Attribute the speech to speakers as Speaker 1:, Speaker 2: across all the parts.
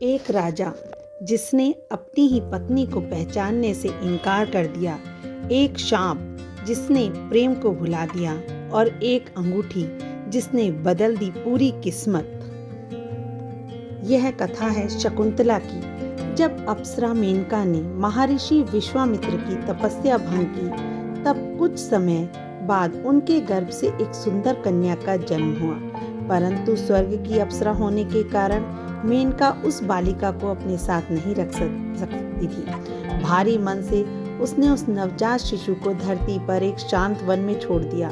Speaker 1: एक राजा जिसने अपनी ही पत्नी को पहचानने से इनकार कर दिया, एक शाप जिसने प्रेम को भुला दिया और एक अंगूठी जिसने बदल दी पूरी किस्मत। यह कथा है शकुंतला की। जब अप्सरा मेनका ने महर्षि विश्वामित्र की तपस्या भंग की, तब कुछ समय बाद उनके गर्भ से एक सुंदर कन्या का जन्म हुआ। परंतु स्वर्ग की अप्सरा होने के कारण मेनका उस बालिका को अपने साथ नहीं रख सकती थी। भारी मन से उसने उस नवजात शिशु को धरती पर एक शांत वन में छोड़ दिया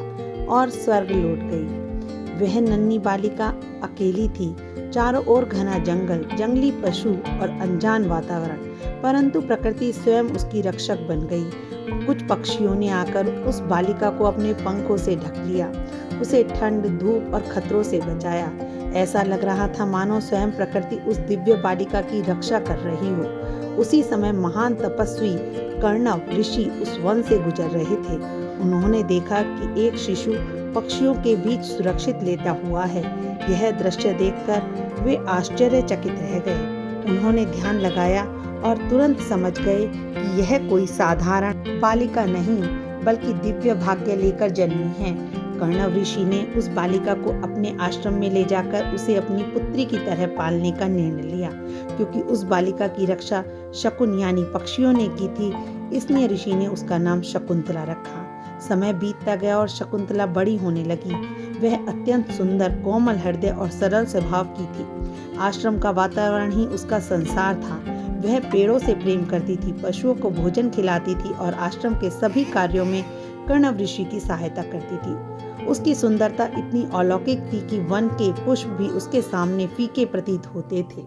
Speaker 1: और स्वर्ग लौट गई। वह नन्ही बालिका अकेली थी। चारों ओर घना जंगल, जंगली पशु और अनजान वातावरण, परंतु प्रकृति स्वयं उसकी रक्षक बन गई। कुछ पक्षियों ने आकर उस बालिका को अपने पंखों से ढक लिया, उसे ठंड, धूप और खतरों से बचाया। ऐसा लग रहा था मानो स्वयं प्रकृति उस दिव्य बालिका की रक्षा कर रही हो। उसी समय महान तपस्वी कर्णव ऋषि उस वन से गुजर रहे थे। उन्होंने देखा कि एक शिशु पक्षियों के बीच सुरक्षित लेटा हुआ है। यह दृश्य देखकर वे आश्चर्यचकित रह गए। उन्होंने ध्यान लगाया और तुरंत समझ गए कि यह कोई साधारण बालिका नहीं, बल्कि दिव्य भाग्य लेकर जन्मी है। कर्णव ऋषि ने उस बालिका को अपने आश्रम में ले जाकर उसे अपनी पुत्री की तरह पालने का निर्णय लिया। क्योंकि उस बालिका की रक्षा शकुन यानी पक्षियों ने की थी, इसलिए ऋषि ने उसका नाम शकुंतला रखा। समय बीतता गया और शकुंतला बड़ी होने लगी। वह अत्यंत सुंदर, कोमल हृदय और सरल स्वभाव की थी। आश्रम का वातावरण ही उसका संसार था। वह पेड़ों से प्रेम करती थी, पशुओं को भोजन खिलाती थी और आश्रम के सभी कार्यों में कर्णव ऋषि की सहायता करती थी। उसकी सुंदरता इतनी अलौकिक थी कि वन के पुष्प भी उसके सामने फीके प्रतीत होते थे।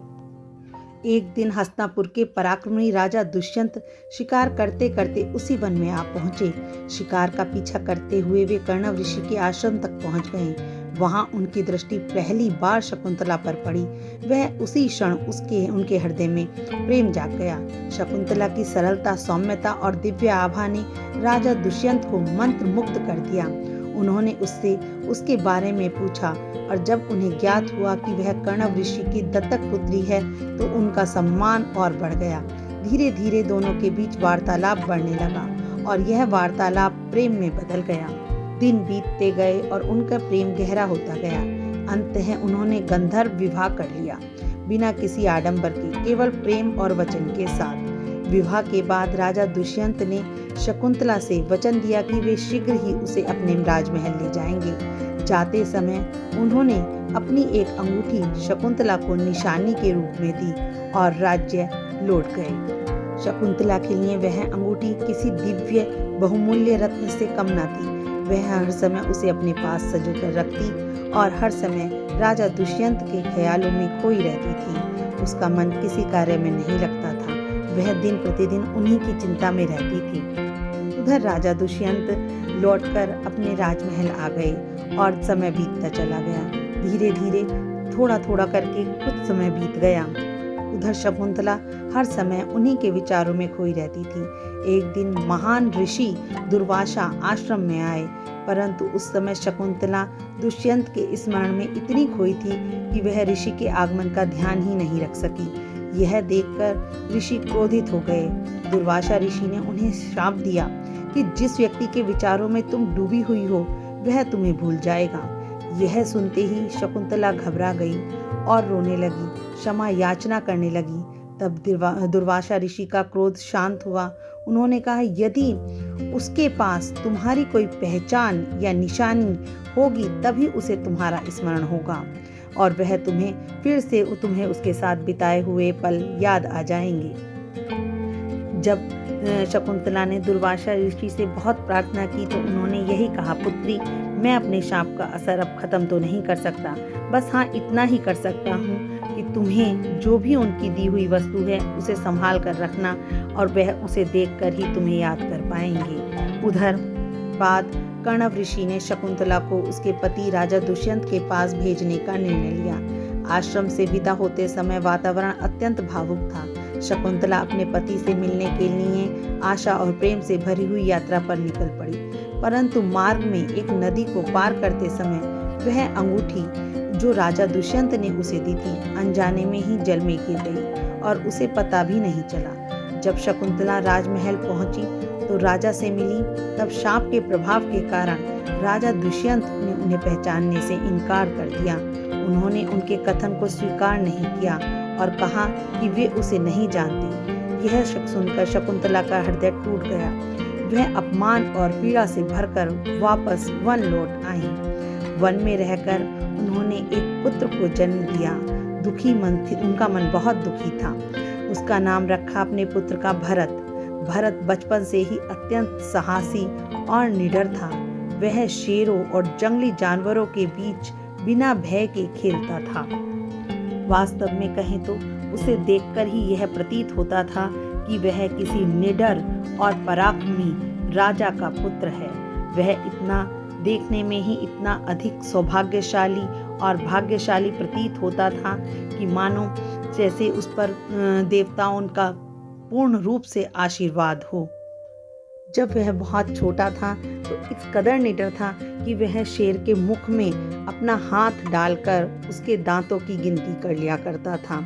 Speaker 1: एक दिन हस्तिनापुर के पराक्रमी राजा दुष्यंत शिकार करते करते उसी वन में आ पहुंचे। शिकार का पीछा करते हुए वे कर्णव ऋषि के आश्रम तक पहुंच गए। वहां उनकी दृष्टि पहली बार शकुंतला पर पड़ी। वह उसी क्षण उनके हृदय में प्रेम जाग गया। शकुंतला की सरलता, सौम्यता और दिव्य आभा ने राजा दुष्यंत को मंत्र मुग्ध कर दिया। उन्होंने उससे उसके बारे में पूछा और जब उन्हें ज्ञात हुआ कि वह कर्णव ऋषि की दत्तक पुत्री है, तो उनका सम्मान और बढ़ गया। धीरे धीरे दोनों के बीच वार्तालाप बढ़ने लगा और यह वार्तालाप प्रेम में बदल गया। दिन बीतते गए और उनका प्रेम गहरा होता गया। अंततः उन्होंने गंधर्व विवाह कर लिया, बिना किसी आडंबर के, केवल प्रेम और वचन के साथ। विवाह के बाद राजा दुष्यंत ने शकुंतला से वचन दिया कि वे शीघ्र ही उसे अपने राजमहल ले जाएंगे। जाते समय उन्होंने अपनी एक अंगूठी शकुंतला को निशानी के रूप में दी और राज्य लौट गए। शकुंतला के लिए वह अंगूठी किसी दिव्य बहुमूल्य रत्न से कम न थी। वह हर समय उसे अपने पास सजोकर रखती और हर समय राजा दुष्यंत के ख्यालों में खोई रहती थी। उसका मन किसी कार्य में नहीं लगता था। वह दिन प्रतिदिन उन्हीं की चिंता में रहती थी। उधर राजा दुष्यंत लौटकर अपने राजमहल आ गए और समय बीतता चला गया। धीरे धीरे थोड़ा थोड़ा करके कुछ समय बीत गया। उधर शकुंतला हर समय उन्हीं के विचारों में खोई रहती थी। एक दिन महान ऋषि दुर्वासा आश्रम में आए, परंतु उस समय शकुंतला दुष्यंत के स्मरण में इतनी खोई थी कि वह ऋषि के आगमन का ध्यान ही नहीं रख सकी। यह देखकर ऋषि क्रोधित हो गए। दुर्वासा ऋषि ने उन्हें श्राप दिया कि जिस व्यक्ति के विचारों में तुम डूबी हुई हो, वह तुम्हें भूल जाएगा। यह सुनते ही शकुंतला घबरा गई और रोने लगी, क्षमा याचना करने लगी। तब दुर्वासा ऋषि का क्रोध शांत हुआ। उन्होंने कहा, यदि उसके पास तुम्हारी कोई पहचान या निशानी होगी, तभी उसे तुम्हारा स्मरण होगा और वह तुम्हें उसके साथ बिताए हुए पल याद आ जाएंगे। जब शकुंतला ने दुर्वासा ऋषि से बहुत प्रार्थना की तो उन्होंने यही कहा, पुत्री, मैं अपने शाप का असर अब खत्म तो नहीं कर सकता, बस हाँ इतना ही कर सकता हूँ कि तुम्हें जो भी उनकी दी हुई वस्तु है उसे संभाल कर रखना और वह उसे देखकर ही तुम्हें याद कर पाएंगे। उधर बाद कर्णव ऋषि ने शकुंतला को उसके पति राजा दुष्यंत के पास भेजने का निर्णय लिया। आश्रम से विदा होते समय वातावरण अत्यंत भावुक था। शकुंतला अपने पति से मिलने के लिए आशा और प्रेम से भरी हुई यात्रा पर निकल पड़ी, परंतु मार्ग में एक नदी को पार करते समय वह अंगूठी जो राजा दुष्यंत ने उसे दी थी अनजाने में ही जल में गिर गई और उसे पता भी नहीं चला। जब शकुंतला राजमहल पहुंची तो राजा से मिली, तब शाप के प्रभाव के कारण राजा दुष्यंत ने उन्हें पहचानने से इनकार कर दिया। उन्होंने उनके कथन को स्वीकार नहीं किया और कहा कि वे उसे नहीं जानते। यह सुनकर शकुंतला का हृदय टूट गया। वह अपमान और पीड़ा से भरकर वापस वन लौट आई। वन में रहकर उन्होंने एक पुत्र को जन्म दिया। दुखी मन थी, उनका मन बहुत दुखी था। उसका नाम रखा अपने पुत्र का भरत। भरत बचपन से ही अत्यंत साहसी और निडर था। वह शेरों और जंगली जानवरों के बीच बिना भय के खेलता था। वास्तव में कहें तो उसे देखकर ही यह प्रतीत होता था कि वह किसी निडर और पराक्रमी राजा का पुत्र है। वह इतना देखने में ही इतना अधिक सौभाग्यशाली और भाग्यशाली प्रतीत होता था कि मानो जैसे उस पर देवताओं का पूर्ण रूप से आशीर्वाद हो। जब वह बहुत छोटा था तो इस कदर निडर था कि वह शेर के मुख में अपना हाथ डालकर उसके दांतों की गिनती कर लिया करता था।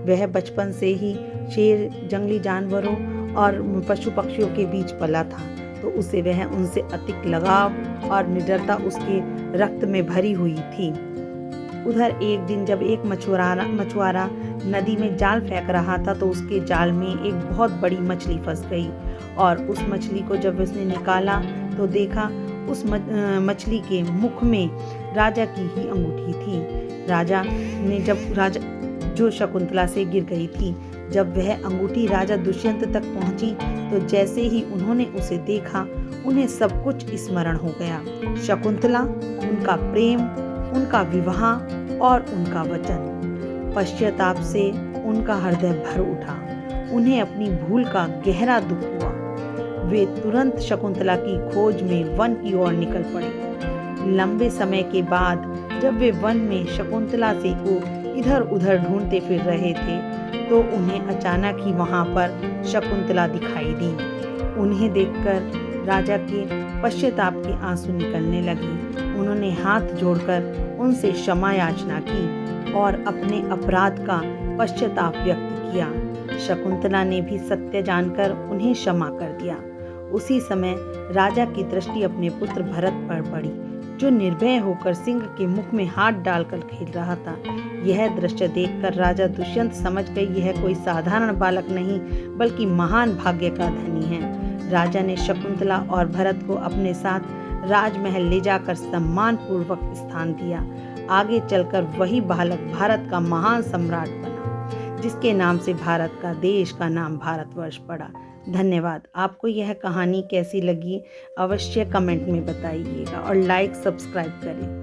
Speaker 1: वह बचपन से ही शेर, जंगली जानवरों और पशु पक्षियों के बीच पला था, तो उसे वह उनसे अतिक लगाव और निडरता उसके रक्त में भरी हुई थी। उधर एक दिन जब एक मछुआरा नदी में जाल फेंक रहा था तो उसके जाल में एक बहुत बड़ी मछली फंस गई और उस मछली को जब उसने निकाला तो देखा उस मछली के मुख में राजा की ही अंगूठी थी। राजा ने जो शकुंतला से गिर गई थी, जब वह अंगूठी राजा दुष्यंत तक पहुंची तो जैसे ही उन्होंने उसे देखा उन्हें सब कुछ स्मरण हो गया। शकुंतला, उनका प्रेम, उनका विवाह और उनका वचन। पश्चाताप से उनका हृदय भर उठा। उन्हें अपनी भूल का गहरा दुख हुआ। वे तुरंत शकुंतला की खोज में वन की ओर निकल पड़े। लंबे समय के बाद जब वे वन में शकुंतला से को इधर उधर ढूंढते फिर रहे थे तो उन्हें अचानक ही वहां पर शकुंतला दिखाई दी। उन्हें देखकर राजा के पश्चाताप के आंसू निकलने लगे। उन्होंने हाथ जोड़कर उनसे क्षमा याचना की और अपने अपराध का पश्चाताप व्यक्त किया। शकुंतला ने भी सत्य जानकर उन्हें क्षमा कर दिया। उसी समय राजा की दृष्टि अपने पुत्र भरत पर पड़ी, जो निर्भय होकर सिंह के मुख में हाथ डालकर खेल रहा था। यह दृश्य देखकर राजा दुष्यंत समझ गए यह कोई साधारण बालक नहीं बल्कि महान भाग्य का धनी है। राजा ने शकुंतला और भरत को अपने साथ राजमहल ले जाकर सम्मान पूर्वक स्थान दिया। आगे चलकर वही बालक भारत का महान सम्राट बना, जिसके नाम से भारत का देश का नाम भारतवर्ष पड़ा। धन्यवाद। आपको यह कहानी कैसी लगी अवश्य कमेंट में बताइएगा और लाइक सब्सक्राइब करें।